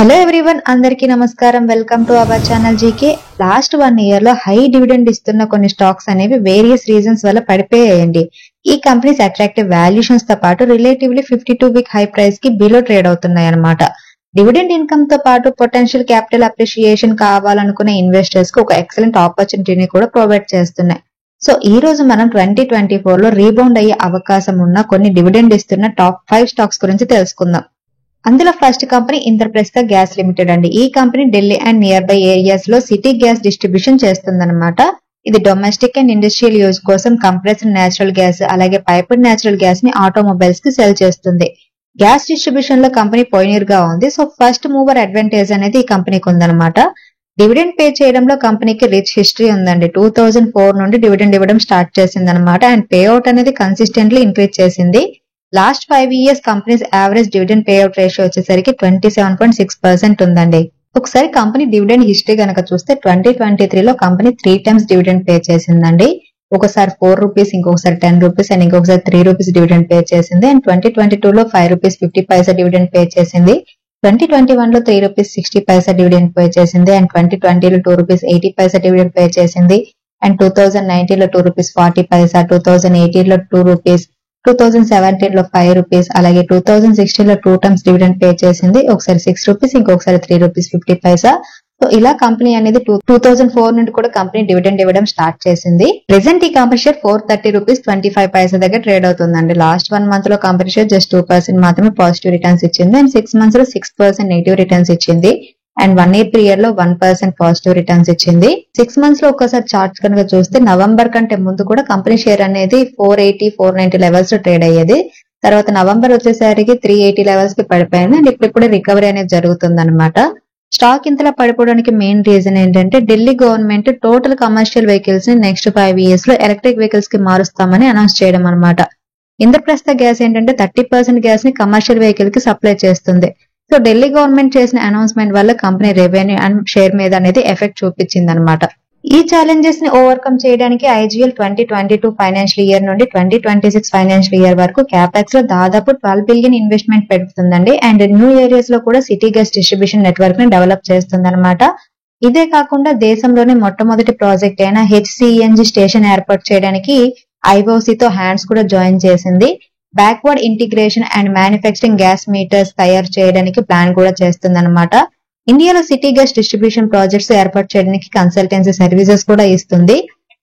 Hello everyone, అందరికీ నమస్కారం. Welcome to our channel GK. Last 1 year లో హై డివిడెండ్ ఇస్తున్న కొన్ని స్టాక్స్ అనేవి వేరియస్ రీజన్స్ వల్ల పడిపోయాయండి. ఈ కంపెనీస్ అట్రాక్టివ్ వాల్యుయేషన్స్ తో పాటు రిలేటివ్లీ 52-week హై ప్రైస్ కి బిలో ట్రేడ్ అవుతున్నాయి అన్నమాట. డివిడెండ్ ఇన్కమ్ తో పాటు పొటెన్షియల్ క్యాపిటల్ అప్రిషియేషన్ కావాలనుకునే ఇన్వెస్టర్స్ కి ఒక ఎక్సలెంట్ ఆపర్చునిటీని కూడా ప్రొవైడ్ చేస్తున్నాయి. సో ఈ రోజు మనం 2024 లో రీబౌండ్ అయ్యే అవకాశం ఉన్న కొన్ని డివిడెండ్ ఇస్తున్న టాప్ 5 స్టాక్స్ గురించి తెలుసుకుందాం. అందులో first company Indraprastha gas limited అండి. ఈ company Delhi and near by areas లో సిటీ గ్యాస్ డిస్ట్రిబ్యూషన్ చేస్తుందన్నమాట. ఇది డొమెస్టిక్ అండ్ ఇండస్ట్రియల్ యూజ్ కోసం కంప్రెస్డ్ నేచురల్ గ్యాస్ అలాగే పైప్డ్ నేచురల్ గ్యాస్ ని ఆటోమొబైల్స్ కి సెల్ చేస్తుంది. గ్యాస్ డిస్ట్రిబ్యూషన్ లో కంపెనీ పైనీర్ గా ఉంది. సో ఫస్ట్ మూవర్ అడ్వాంటేజ్ అనేది ఈ కంపెనీకి ఉందన్నమాట. డివిడెండ్ పే చేయడంలో కంపెనీకి రిచ్ హిస్టరీ ఉందండి. 2004 నుండి డివిడెండ్ ఇవ్వడం స్టార్ట్ చేసింది అనమాట. అండ్ పేఅవుట్ అనేది కన్సిస్టెంట్లీ ఇంక్రీజ్ చేసింది. Last 5 years companies average dividend payout ratio వచ్చేసరికి 27.6% ఉందండి. ఒకసారి కంపెనీ డివిడెండ్ హిస్టరీ కనుక చూస్తే 2023 లో కంపెనీ 3 times డివిడెండ్ పే చేసిందండి. ఒకసారి 4 రూపీస్, ఇంకొకసారి 10 రూపీస్ అండ్ ఇంకొకసారి 3 రూపీస్ డివిడెండ్ పే చేసింది. అండ్ 2022 లో 5 రూపీస్ 50 పైసా డివిడెండ్ పే చేసింది. 2021 లో 3 రూపీస్ 60 పైసా డివిడెండ్ పే చేసింది. అండ్ 2020 లో 2 రూపీస్ 80 పైసా డివిడెండ్ పే చేసింది. అండ్ 2019 లో 2 రూపీస్ 40 పైసా, 2018 లో 2 రూపీస్, 2017 లో 5 రూపీస్, అలాగే 2016 లో 2 times డివిడెండ్ పే చేసింది. ఒకసారి 6 రూపీస్, ఇంకొకసారి 3 రూపీస్ 50 పైసా. సో ఇలా కంపెనీ అనేది 2004 నుండి కూడా కంపెనీ డివిడెండ్ ఇవ్వడం స్టార్ట్ చేసింది. ప్రెసెంట్ ఈ కంపెనీ షేర్ 430 రూపీస్ 25 పైసా దగ్గర ట్రేడ్ అవుతుందండి. లాస్ట్ 1 month లో కంపెనీ షేర్ జస్ట్ 2% మాత్రమే పాజిటివ్ రిటర్న్స్ ఇచ్చింది. అండ్ 6 months లో 6% నెగిటివ్ రిటర్న్స్ ఇచ్చింది. అండ్ 1 year పీరియడ్ లో 1% పాజిటివ్ రిటర్న్స్ ఇచ్చింది. 6 months లో ఒకసారి చార్ట్స్ కనుక చూస్తే నవంబర్ కంటే ముందు కూడా కంపెనీ షేర్ అనేది 480, 490 లెవెల్స్ లో ట్రేడ్ అయ్యేది. తర్వాత నవంబర్ వచ్చేసరికి 380 లెవెల్స్ కి పడిపోయింది. అండ్ ఇప్పుడు రికవరీ అనేది జరుగుతుంది అనమాట. స్టాక్ ఇంతలా పడిపోవడానికి మెయిన్ రీజన్ ఏంటంటే Delhi government total commercial vehicles ని నెక్స్ట్ 5 years లో ఎలక్ట్రిక్ వెహికల్స్ కి మారుస్తామని అనౌన్స్ చేయడం అనమాట. ఇంద్రప్రస్థ గ్యాస్ ఏంటంటే 30% గ్యాస్ ని కమర్షియల్ వెహికల్ కి సప్లై చేస్తుంది. సో ఢిల్లీ గవర్నమెంట్ చేసిన అనౌన్స్మెంట్ వల్ల కంపెనీ రెవెన్యూ అండ్ షేర్ మీద అనేది ఎఫెక్ట్ చూపించింది అనమాట. ఈ ఛాలెంజెస్ ని ఓవర్కమ్ చేయడానికి ఐజీఎల్ 2022 ఫైనాన్షియల్ ఇయర్ నుండి 2026 ఫైనాన్షియల్ ఇయర్ వరకు క్యాపెక్స్ లో దాదాపు 12 బిలియన్ ఇన్వెస్ట్మెంట్ పెడుతుందండి. అండ్ న్యూ ఏరియాస్ లో కూడా సిటీ గ్యాస్ డిస్ట్రిబ్యూషన్ నెట్వర్క్ ని డెవలప్ చేస్తుంది అనమాట. ఇదే కాకుండా దేశంలోనే మొట్టమొదటి ప్రాజెక్ట్ అయిన హెచ్సిఎన్జి స్టేషన్ ఏర్పాటు చేయడానికి ఐఓసి తో హ్యాండ్స్ కూడా జాయిన్ చేసింది. Backward integration and manufacturing gas meters తయారు చేయడానికి ప్లాన్ కూడా చేస్తుంది అనమాట. ఇండియాలో సిటీ గ్యాస్ డిస్ట్రిబ్యూషన్ ప్రాజెక్ట్స్ ఏర్పాటు చేయడానికి కన్సల్టెన్సీ సర్వీసెస్ కూడా ఇస్తుంది.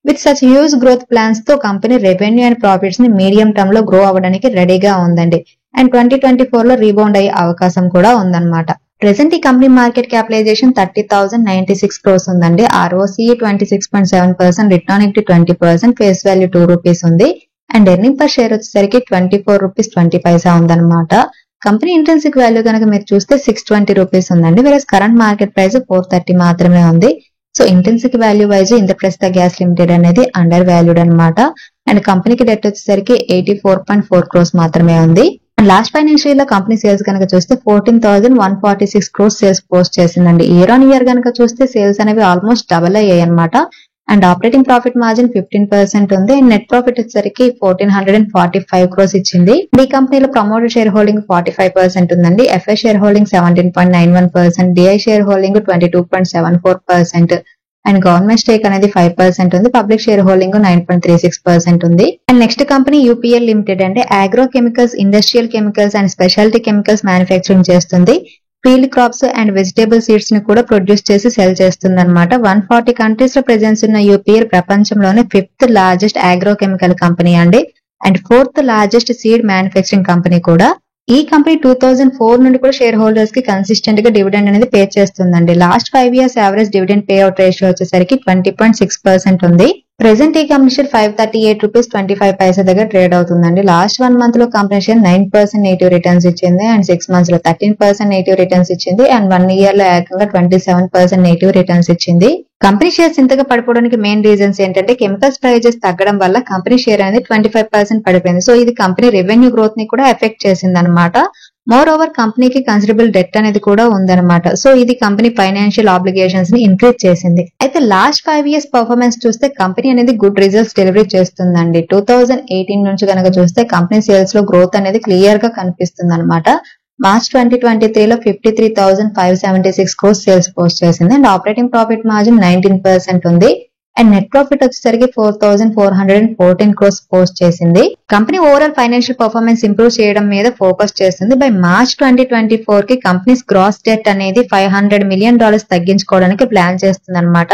With such huge growth plans తో కంపెనీ రెవెన్యూ అండ్ ప్రాఫిట్స్ ని మీడియం టర్మ్ లో గ్రో అవ్వడానికి రెడీగా ఉందండి. అండ్ 2024 లో రీబౌండ్ అయ్యే అవకాశం కూడా ఉందన్నమాట. ప్రెసెంట్ ఈ కంపెనీ మార్కెట్ క్యాపిటలైజేషన్ 30,096 crores ఉందండి. ROCE 26.7%, return on equity 20%, face value 2 rupees ఉంది. అండ్ ఎర్నింగ్ పర్ షేర్ వచ్చేసరికి 24 రూపీస్ 20 పైసా ఉందన్నమాట. కంపెనీ ఇంట్రెన్సిక్ వాల్యూ కనుక మీరు చూస్తే 620 రూపీస్ ఉందండి. వేరే కరెంట్ మార్కెట్ ప్రైస్ 430 మాత్రమే ఉంది. So intrinsic value wise Indraprastha gas limited అనేది అండర్ వాల్యూడ్ అనమాట. అండ్ కంపెనీకి డెట్ వచ్చేసరికి 84.4 crores మాత్రమే ఉంది. అండ్ లాస్ట్ ఫైనాన్షియల్ ఇయర్ లో కంపెనీ సేల్స్ కనుక చూస్తే 14,146 crores సేల్స్ పోస్ట్ చేసిందండి. ఇయర్ ఆన్ ఇయర్ కనుక చూస్తే సేల్స్ అనేవి ఆల్మోస్ట్ డబల్ అయ్యాయి అనమాట. అండ్ ఆపరేటింగ్ ప్రాఫిట్ మార్జిన్ 15% ఉంది. అండ్ నెట్ ప్రాఫిట్ వచ్చేసరికి 1,445 crores ఇచ్చింది. ఈ కంపెనీలో ప్రమోటర్ షేర్ హోల్డింగ్ 45% ఉందండి. FI share holding 17.91%, DI share holding 22.74%, and government stake అనేది 5% ఉంది. పబ్లిక్ షేర్ హోల్డింగ్ 9.36% ఉంది. And next company UPL limited అంటే agro chemicals, industrial chemicals and speciality chemicals manufacturing చేస్తుంది. Field crops and vegetable seeds ని కూడా produce చేసి cell చేస్తుంది అనమాట. 140 కంట్రీస్ లో ప్రెజెన్స్ ఉన్న యూపీఎల్ ప్రపంచంలోనే 5th largest agro chemical company అండి. And 4th largest seed manufacturing company కూడా. ఈ కంపెనీ 2004 నుండి కూడా షేర్ హోల్డర్స్ కి కన్సిస్టెంట్ గా డివిడెండ్ అనేది పే చేస్తుందండి. Last 5 years average dividend payout ratio వచ్చేసరికి 20.6% ఉంది. ప్రెసెంట్ ఈ కంపెనీ షేర్ 538 రూపీస్ 25 పైసా దగ్గర ట్రేడ్ అవుతుందండి. లాస్ట్ 1 month లో కంపెనీ షేర్ 9% నెగిటివ్ రిటర్న్స్ ఇచ్చింది. అండ్ 6 months లో 13% నెగిటివ్ రిటర్న్స్ ఇచ్చింది. అండ్ 1 year లో ఏకంగా 27% నెగిటివ్ రిటర్న్స్ ఇచ్చింది. కంపెనీ షేర్స్ ఇంతగా పడిపోవడానికి మెయిన్ రీజన్స్ ఏంటంటే కెమికల్స్ ప్రైజెస్ తగ్గడం వల్ల కంపెనీ షేర్ అనేది 25% పడిపోయింది. సో ఇది కంపెనీ రెవెన్యూ గ్రోత్ ని కూడా ఎఫెక్ట్ చేసింది అనమాట. మోర్ ఓవర్ కంపెనీకి కన్సిడరబుల్ డెట్ అనేది కూడా ఉందన్నమాట. సో ఇది కంపెనీ ఫైనాన్షియల్ ఆబ్లిగేషన్స్ ని ఇంక్రీజ్ చేసింది. అయితే లాస్ట్ 5 years పర్ఫార్మెన్స్ చూస్తే కంపెనీ అనేది గుడ్ రిజల్ట్స్ డెలివరీ చేస్తుందండి. 2018 నుంచి కనుక చూస్తే కంపెనీ సేల్స్ లో గ్రోత్ అనేది క్లియర్ గా కనిపిస్తుంది అనమాట. మార్చ్ 2023లో 53,576 crores సేల్స్ పోస్ట్ చేసింది అండ్ ఆపరేటింగ్ ప్రాఫిట్ మార్జిన్ 19% ఉంది అండ్ నెట్ ప్రాఫిట్ వచ్చేసరికి 4,414 crores పోస్ట్ చేసింది. Company overall financial performance improve చేయడం మీద ఫోకస్ చేస్తుంది. బై మార్చ్ 2024 కి కంపెనీస్ గ్రాస్ డెట్ అనేది $500 million తగ్గించుకోవడానికి ప్లాన్ చేస్తుంది అనమాట.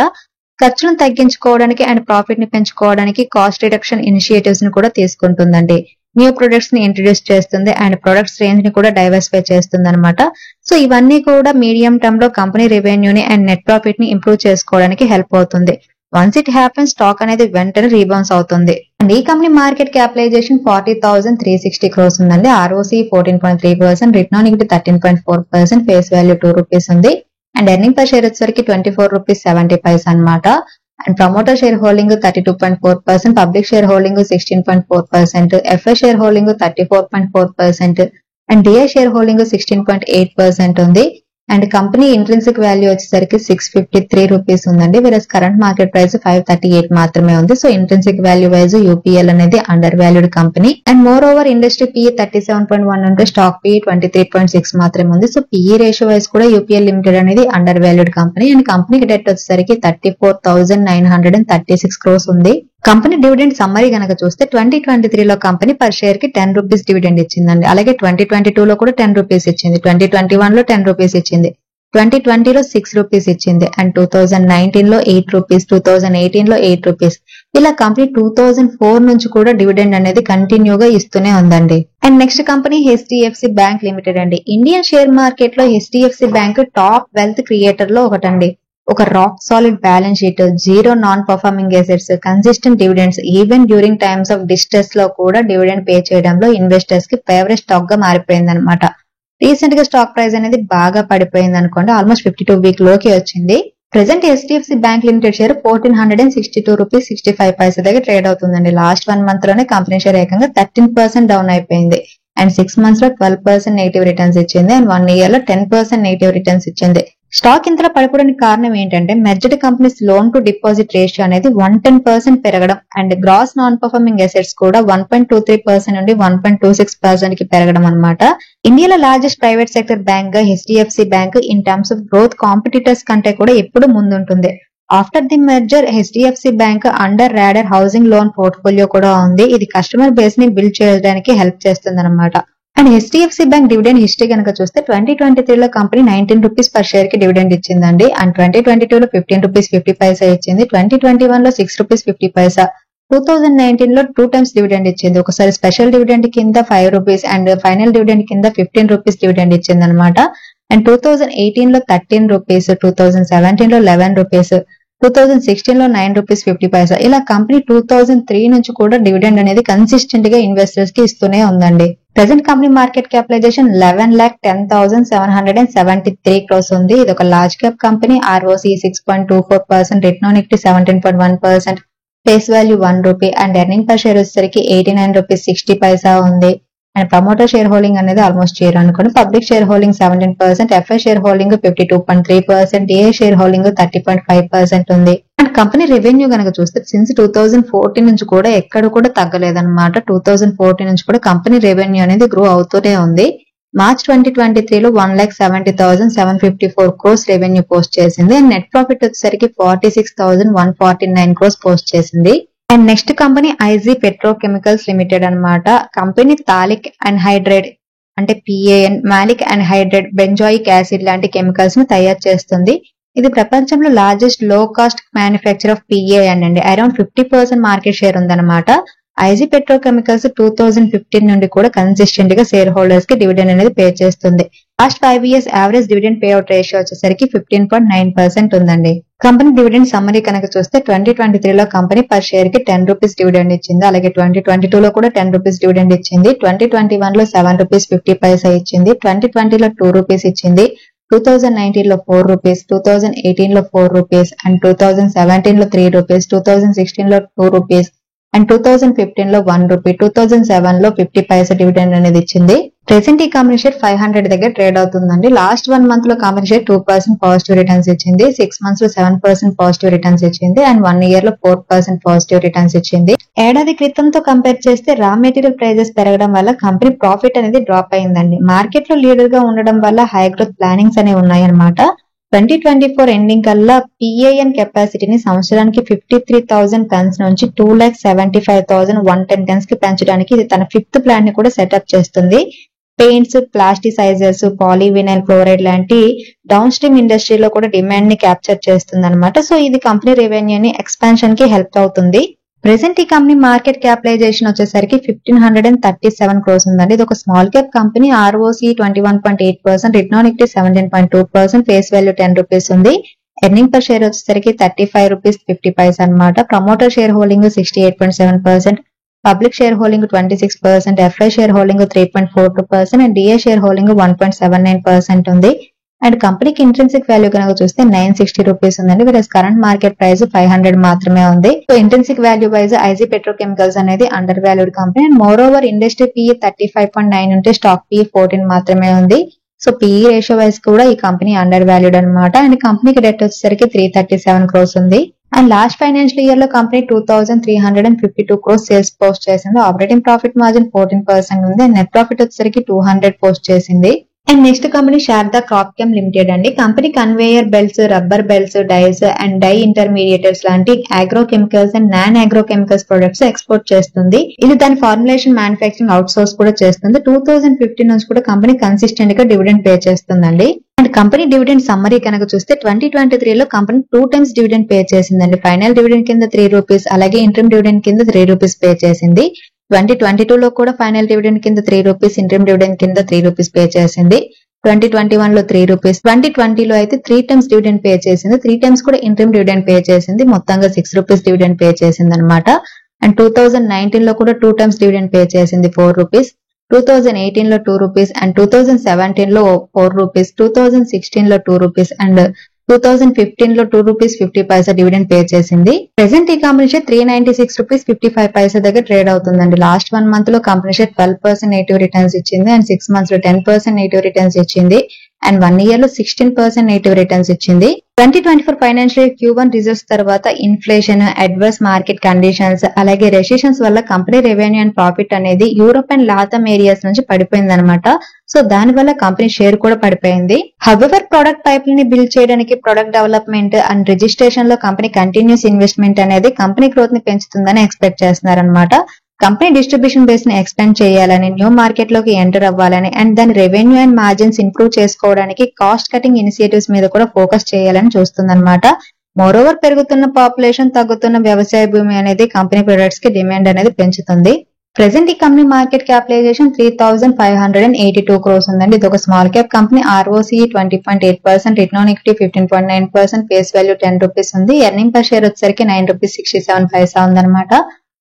ఖర్చులను తగ్గించుకోవడానికి అండ్ ప్రాఫిట్ ని పెంచుకోవడానికి కాస్ట్ రిడక్షన్ ఇనిషియేటివ్స్ ని కూడా తీసుకుంటుందండి. న్యూ ప్రొడక్ట్స్ ని ఇంట్రడ్యూస్ చేస్తుంది అండ్ ప్రొడక్ట్స్ రేంజ్ ని కూడా డైవర్సిఫై చేస్తుంది అనమాట. సో ఇవన్నీ కూడా మీడియం టర్మ్ లో కంపెనీ రెవెన్యూని అండ్ నెట్ ప్రాఫిట్ ని ఇంప్రూవ్ చేసుకోవడానికి హెల్ప్ అవుతుంది. వన్స్ ఇట్ హ్యాపెన్ స్టాక్ అనేది వెంటనే రీబౌన్స్ అవుతుంది. అండ్ ఈ కంపెనీ మార్కెట్ క్యాపిటలైజేషన్ 40,360 crores ఉందండి. ROC 14.3%, return on equity 13.4%, face value ₹2 ఉంది అండ్ ఎర్నింగ్ పర్ షేర్ వచ్చేసరికి ₹24.70 అనమాట. And promoter share holding 32.4%, public share holding 16.4%, FI share holding 34.4% and DI share holding 16.8% ఉంది. And company intrinsic value వచ్చేసరికి ₹653 ఉందండి. వీరస్ current market price 538 మాత్రమే ఉంది. So intrinsic value wise UPL అనేది undervalued company and moreover industry PE 37.1 ఉంటే stock PE 23.6 మాత్రమే ఉంది. So PE ratio wise కూడా UPL లిమిటెడ్ అనేది అండర్ వాల్యూడ్ కంపెనీ అండ్ కంపెనీకి డెట్ వచ్చేసరికి 34,936 crores ఉంది. కంపెనీ డివిడెండ్ సమ్మరీ గనక చూస్తే 2023లో కంపెనీ పర్ షేర్ కి ₹10 డివిడెండ్ ఇచ్చిందండి. అలాగే 2022లో కూడా ₹10 ఇచ్చింది, 2021లో ₹10 ఇచ్చింది, 2020లో ₹6 ఇచ్చింది అండ్ 2019లో ₹8, 2018లో ₹8. ఇలా కంపెనీ 2004 నుంచి కూడా డివిడెండ్ అనేది కంటిన్యూగా ఇస్తూనే ఉందండి. And next company HDFC bank limited అండి. ఇండియన్ షేర్ మార్కెట్ లో HDFC bank top wealth creator లో ఒకటండి. ఒక rock solid balance sheet, zero non performing assets, consistent dividends, even during times of distress లో కూడా డివిడెండ్ పే చేయడంలో investors కి favourite stock గా మారిపోయింది అనమాట. రీసెంట్ గా స్టాక్ ప్రైస్ అనేది బాగా పడిపోయింది అనుకోండి, ఆల్మోస్ట్ 52 వీక్ లోకి వచ్చింది. Present HDFC bank limited share ₹1,462.65 దగ్గర ట్రేడ్ అవుతుందండి. లాస్ట్ 1 month లోనే కంపెనీ షేర్ ఏకంగా 13% డౌన్ అయిపోయింది అండ్ 6 months లో 12% నెగిటివ్ రిటర్న్స్ ఇచ్చింది అండ్ 1 year లో 10% నెగిటివ్ రిటర్న్స్ ఇచ్చింది. స్టాక్ ఇంతలో పడిపోవడానికి కారణం ఏంటంటే merged companies loan to deposit ratio అనేది 110% పెరగడం and gross non performing assets కూడా 1.23% నుండి 1.26% కి పెరగడం అనమాట. ఇండియాలో లార్జెస్ట్ ప్రైవేట్ సెక్టర్ బ్యాంక్ గా HDFC bank in terms of growth competitors కంటే కూడా ఎప్పుడు ముందుంటుంది. After the merger HDFC bank under radar housing loan portfolio కూడా ఉంది. ఇది కస్టమర్ బేస్ ని బిల్డ్ చేయడానికి హెల్ప్ చేస్తుంది అనమాట. And HDFC bank dividend history కనుక చూస్తే 2023లో కంపెనీ ₹19 పర్ షేర్ కి డివిడెండ్ ఇచ్చిందండి అండ్ 2022లో ₹15.50 ఇచ్చింది, 2021లో ₹6.50, 2019లో 2 times డివిడెండ్ ఇచ్చింది. ఒకసారి స్పెషల్ డివిడెండ్ కింద ₹5 అండ్ ఫైనల్ డివిడెండ్ కింద ₹15 డివిడెండ్ ఇచ్చింది అనమాట. అండ్ 2018లో ₹13, 2017లో ₹11, 2016లో ₹9.50. ఇలా కంపెనీ 2003 నుంచి కూడా డివిడెండ్ అనేది కన్సిస్టెంట్ గా ఇన్వెస్టర్స్ కి ఇస్తూనే ఉందండి. Present company market capitalisation 11,10,773 crores ఉంది. ఇది ఒక large cap company. ROC 6.24%, return on equity 17.1%, face value ₹1 and earning per share వచ్చేసరికి ₹89.60 ఉంది. అండ్ ప్రమోటర్ షేర్ హోల్డింగ్ అనేది ఆల్మోస్ట్ 0 అనుకోండి. Public share holding 17%, FI share holding 52.3%, DI share holding 30.5% ఉంది. And company revenue కనుక చూస్తే సిన్స్ 2014 నుంచి కూడా ఎక్కడ కూడా తగ్గలేదన్నమాట. 2014 నుంచి కూడా కంపెనీ రెవెన్యూ అనేది గ్రో అవుతూనే ఉంది. మార్చ్ 2023లో 1,70,754 crores రెవెన్యూ పోస్ట్ చేసింది అండ్ నెట్ ప్రాఫిట్ వచ్చేసరికి 46,149 crores పోస్ట్ చేసింది. And next company IG petrochemicals limited అన్నమాట. కంపెనీ థాలిక్ అన్హైడ్రైడ్ అంటే PAN, Malik anhydride, benzoic acid లాంటి కెమికల్స్ ను తయారు చేస్తుంది. ఇది ప్రపంచంలో లార్జెస్ట్ లో కాస్ట్ మ్యానుఫ్యాక్చర్ ఆఫ్ PAN అండి. అరౌండ్ 50% మార్కెట్ షేర్ ఉందన్నమాట. IG పెట్రోకెమికల్స్ 2015 నుండి కూడా కన్సిస్టెంట్ గా షేర్ హోల్డర్స్ కి డివిడెండ్ అనేది పే చేస్తుంది. Last 5 years average dividend payout ratio వచ్చేసరికి 15.9% ఉందండి. కంపెనీ డివిడెండ్ సమ్మరీ కనుక చూస్తే 2023లో కంపెనీ పర్ షేర్ కి ₹10 డివిడెండ్ ఇచ్చింది. అలాగే 2022లో కూడా ₹10 డివిడెండ్ ఇచ్చింది, 2021లో ₹7.50 ఇచ్చింది, 2020లో ₹2 ఇచ్చింది, 2019లో ₹4, 2018లో ₹4 అండ్ 2017లో ₹3, 2016లో ₹2 అండ్ 2015లో ₹1, 2007లో 50 డివిడెండ్ అనేది ఇచ్చింది. ప్రెసెంట్ ఈ కంపెనీ షేర్ 500 దగ్గర ట్రేడ్ అవుతుందండి. లాస్ట్ 1 మంత్ లో కంపెనీ షేర్ 2% పాజిటివ్ రిటర్న్స్ ఇచ్చింది, 6 మంత్స్ లో 7% పాజిటివ్ రిటర్న్స్ ఇచ్చింది అండ్ 1 ఇయర్ లో 4% పాజిటివ్ రిటర్న్స్ ఇచ్చింది. ఏడాది క్రితంతో కంపేర్ చేస్తే రా మెటీరియల్ ప్రైజెస్ పెరగడం వల్ల కంపెనీ ప్రాఫిట్ అనేది డ్రాప్ అయిందండి. మార్కెట్ లో లీడర్ గా ఉండడం వల్ల హై గ్రోత్ ప్లానింగ్స్ అనేవి ఉన్నాయన్నమాట. 2024 ఎండింగ్ కల్లా PAN కెపాసిటీని సంవత్సరానికి 53,000 టన్స్ నుంచి 2,75,110 టన్స్ కి పెంచడానికి ఇది తన 5th ప్లాన్ ని కూడా సెటప్ చేస్తుంది. పెయింట్స్, ప్లాస్టిసైజర్స్, పాలీవినైల్ క్లోరైడ్ లాంటి డౌన్ స్ట్రీమ్ ఇండస్ట్రీలో కూడా డిమాండ్ ని క్యాప్చర్ చేస్తుంది అనమాట. సో ఇది కంపెనీ రెవెన్యూని ఎక్స్పాన్షన్ కి హెల్ప్ అవుతుంది. ప్రెసెంట్ ఈ కంపెనీ మార్కెట్ క్యాపిటలైజేషన్ వచ్చేసరికి 1,537 crores ఉందండి. ఇది ఒక small cap company. ROC 21.8%, return on equity 17.2%, face value 10 rupees ఉంది. ఎర్నింగ్ పర్ షేర్ వచ్చేసరికి 35 రూపీస్ 50 పైస్ అనమాట. Promoter share holding 68.7%, public share holding 26%, FI share holding 3.42% and DA share holding 1.79% ఉంది. And కంపెనీకి intrinsic value కనుక చూస్తే 960 rupees ఉందండి. వీరస్ current market price 500 మాత్రమే ఉంది. So intrinsic value wise IG petrochemicals అనేది undervalued company and moreover industry PE 35.9 ఉంటే stock PE 14 మాత్రమే ఉంది. సో PE రేషియో వైజ్ కూడా ఈ కంపెనీ అండర్ వాల్యూడ్ అనమాట. అండ్ కంపెనీకి డెట్ వచ్చేసరికి 337 crores ఉంది. అండ్ లాస్ట్ ఫైనాన్షియల్ ఇయర్ లో కంపెనీ 2,352 crores సేల్స్ పోస్ట్ చేసింది. ఆపరేటింగ్ ప్రాఫిట్ మార్జిన్ 14% ఉంది. అండ్ నెట్ ప్రాఫిట్ వచ్చేసరికి 200 పోస్ట్ చేసింది. And next company Sharda crop chem limited అండి. Company conveyor belts, rubber belts, dyes and dye intermediators లాంటి agro chemicals and non agro chemicals products export చేస్తుంది. ఇది దాని formulation manufacturing out source కూడా చేస్తుంది. 2015 నుంచి కూడా కంపెనీ కన్సిస్టెంట్ గా డివిడెండ్ పే చేస్తుందండి. అండ్ కంపెనీ డివిడెండ్ సమ్మరీ కనుక చూస్తే 2023 లో కంపెనీ 2 times డివిడెండ్ పే చేసిందండి. ఫైనల్ డివిడెండ్ కింద 3 రూపీస్, అలాగే ఇంటర్మ్ డివిడెండ్ కింద 3 రూపీస్ పే చేసింది. 2022 లో కూడా ఫైనల్ డివిడెండ్ కింద 3 రూపీస్, ఇంటర్మ్ డివిడెండ్ కింద 3 రూపీస్ పే చేసింది. 2021 లో 3 రూపీస్, 2020 లో అయితే 3 times డివిడెండ్ పే చేసింది. 3 times కూడా ఇంటర్మ్ డివిడెండ్ పే చేసింది. మొత్తంగా 6 రూపీస్ డివిడెండ్ పే చేసింది అనమాట. అండ్ 2019 లో కూడా 2 times డివిడెండ్ పే చేసింది 4 రూపీస్, 2018 లో 2 రూపీస్ అండ్ 2017 లో 4 రూపీస్, 2016 లో 2 రూపీస్ అండ్ 2015 లో 2 రూపీస్ 50 పైసా డివిడెండ్ పే చేసింది. ప్రెసెంట్ ఈ కంపెనీ షేర్ 396 రూపీస్ 55 పైసా దగ్గర ట్రేడ్ అవుతుందండి. లాస్ట్ 1 మంత్ లో కంపెనీ షేర్ 12% నెగిటివ్ రిటర్న్స్ ఇచ్చింది అండ్ 6 మంత్స్ లో 10% నెగిటివ్ రిటర్న్స్ ఇచ్చింది అండ్ 1 ఇయర్ లో 16% నెగిటివ్ రిటర్న్స్ ఇచ్చింది. 2024 ఫైనాన్షియల్ ఇయర్ Q1 రిజల్ట్స్ తర్వాత ఇన్ఫ్లేషన్, అడ్వర్స్ మార్కెట్ కండిషన్స్, అలాగే రెసిషన్స్ వల్ల కంపెనీ రెవెన్యూ అండ్ ప్రాఫిట్ అనేది యూరోప్ అండ్ లాటమ్ ఏరియాస్ నుంచి పడిపోయింది అనమాట. సో దాని వల్ల కంపెనీ షేర్ కూడా పడిపోయింది. హవెవర్ ప్రొడక్ట్ పైప్ ని బిల్డ్ చేయడానికి ప్రొడక్ట్ డెవలప్మెంట్ అండ్ రిజిస్ట్రేషన్ లో కంపెనీ కంటిన్యూస్ ఇన్వెస్ట్మెంట్ అనేది కంపెనీ గ్రోత్ ని పెంచుతుందని ఎక్స్పెక్ట్ చేస్తున్నారనమాట. కంపెనీ డిస్ట్రిబ్యూషన్ బేస్ ని ఎక్స్టెండ్ చేయాలని, న్యూ మార్కెట్ లోకి ఎంటర్ అవ్వాలని అండ్ దాని రెవెన్యూ అండ్ మార్జిన్స్ ఇంప్రూవ్ చేసుకోవడానికి కాస్ట్ కటింగ్ ఇనిషియేటివ్స్ మీద కూడా ఫోకస్ చేయాలని చూస్తుందన్నమాట. మోరోవర్ పెరుగుతున్న పాపులేషన్, తగ్గుతున్న వ్యవసాయ భూమి అనేది కంపెనీ ప్రొడక్ట్స్ కి డిమాండ్ అనేది పెంచుతుంది. ప్రెసెంట్ ఈ కంపెనీ మార్కెట్ క్యాపిటలైజేషన్ 3,582 crores ఉందండి. ఇది ఒక small cap company. ROC 20.8%, return on equity 15.9%, face value 10 rupees ఉంది. ఎర్నింగ్ పర్ షేర్ వచ్చేసరికి 9 రూపీస్ 67 పైసా ఉందన్నమాట.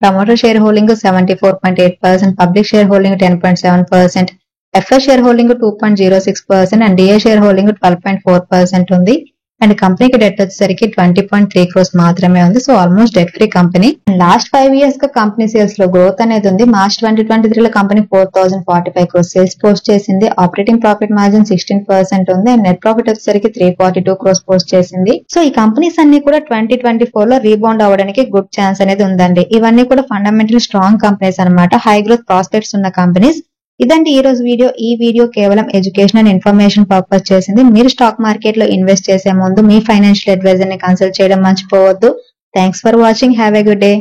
Promoter share holding 74.8%, public share holding 10.7%, FI share holding 2.06% and DA share holding 12.4% ఉంది. And కంపెనీకి debt వచ్చేసరికి 20.3 crores మాత్రమే ఉంది. So almost debt free company. Last 5 years గా company sales లో గ్రోత్ అనేది ఉంది. మార్చ్ 2023 లో కంపెనీ 4,045 crores సేల్స్ పోస్ట్ చేసింది. ఆపరేటింగ్ ప్రాఫిట్ మార్జిన్ 16% ఉంది అండ్ నెట్ ప్రాఫిట్ వచ్చేసరికి 342 crores పోస్ట్ చేసింది. సో ఈ కంపెనీస్ అన్ని కూడా 2024 లో రీబౌండ్ అవ్వడానికి గుడ్ ఛాన్స్ అనేది ఉందండి. ఇవన్నీ కూడా ఫండమెంటల్ స్ట్రాంగ్ కంపెనీస్ అనమాట. హై గ్రోత్ ప్రాస్పెక్ట్స్ ఉన్న కంపెనీస్. ఇదండి ఈ రోజు వీడియో. ఈ వీడియో కేవలం ఎడ్యుకేషన్ అండ్ ఇన్ఫర్మేషన్ పర్పస్ చేసింది. మీరు స్టాక్ మార్కెట్ లో ఇన్వెస్ట్ చేసే ముందు మీ ఫైనాన్షియల్ అడ్వైజర్ ని కన్సల్ట్ చేయడం మర్చిపోవద్దు. Thanks for watching. Have a good day.